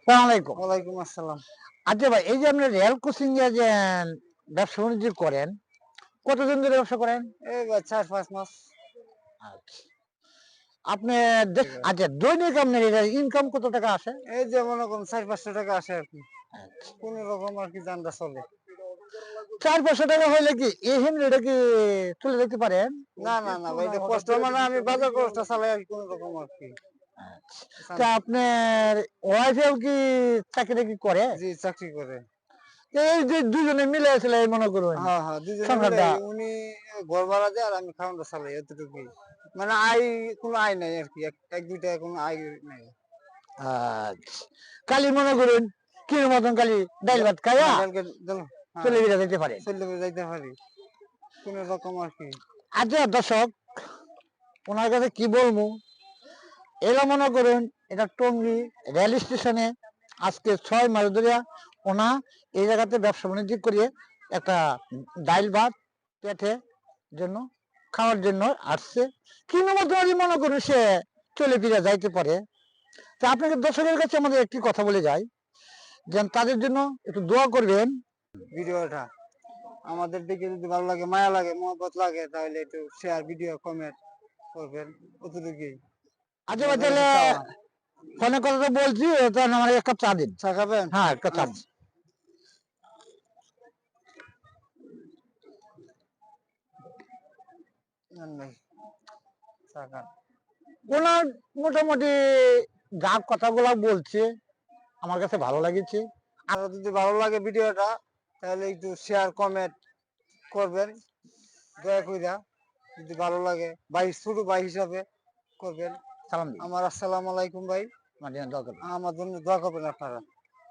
সালাম আলাইকুম। ওয়ালাইকুম আসসালাম। আচ্ছা ভাই, এই যে আপনি রেল কোচিং এ যে ব্যবসা বাণিজ্য করেন, কতদিন ধরে ব্যবসা করেন? এই বা ৪-৫ মাস আচ্ছা। আপনি থেকে। আচ্ছা, দৈনিক আপনার এটা ইনকাম কত টাকা আসে? এই যে মনে করুন ৪-৫০০ টাকা আসে আরকি। আচ্ছা। কোন রকম আরকি জানটা চলে। ৪-৫০০ টাকা হইলে কি এহেন এটা কি চলে যেতে পারেন? না ভাই এটা কষ্ট মানে আমি বাজার খরচটা চালাই আরকি কোন রকম আরকি। আচ্ছা। বুঝছেন? তা আপনার ওয়াইফেও কি চাকরি-টাকরি করে? জি চাকরি করে। এই যে দুজনে মিলে আসলে মনে করুন হ্যাঁ, দুজনে মিলে সংসারটা। উনি ঘর ভাড়া দেয় আর আমি খাওয়ানটা চালাই এতটুকুই। মানে কোনো আয় নাই আরকি। ১-২ টাকা কোনো আয় নাই। আচ্ছা। খালি মনে করুন কির মতন খালি ডাইল ভাত খাইয়া হ্যাঁ, ডালকে ডাল হ্যাঁ, চলে ফিরে যেতে পারেন। চইল্লা যাইতে পারি। কোন রকম আরকি। আচ্ছা দর্শক, ওনার কাছে কি বলবো, এরা মনে করুন এটা টঙ্গী রেল স্টেশনে আজকে ৬ মাস ধরে ওনা এই জায়গাতে ব্যবসা বাণিজ্য করিয়ে একটা ডাইল ভাত পেটে জন্য খাওয়ার জন্য আসছে। কিন্তু মধ্যে মনে করুন সে চলে ফিরে যাইতে পারে। তা আপনাকে দর্শকের কাছে আমাদের একটি কথা বলে যাই, যেন তাদের জন্য একটু দোয়া করবেন। ভিডিওটা আমাদের দিকে যদি ভালো লাগে, মায়া লাগে, মহব্বত লাগে তাহলে একটু শেয়ার, ভিডিও, কমেন্ট করবেন। অতটুকুই আচ্ছা ভাই, আপনাদের তাহলে কাছে চাওয়া। ফোনে কথা তো বলছি, তাহলে আমার এক কাপ চা দিন। চা খাবেন? হ্যাঁ, এক কাপ চা দিন। আচ্ছা, নেন ভাই চা খান। ওনার মোটামুটি যা কথাগুলা বলছে আমার কাছে ভালো লাগেছে। আর যদি ভালো লাগে ভিডিওটা তাহলে একটু শেয়ার, কমেন্ট করবেন দয়া কইরা। যদি ভালো লাগে ভাই, ছোট ভাই হিসাবে করবেন। সালাম দিন। আমার আসসালামু আলাইকুম ভাই। আমার জন্য দোয়া করবেন। আমার জন্য দোয়া করবেন আপনারা।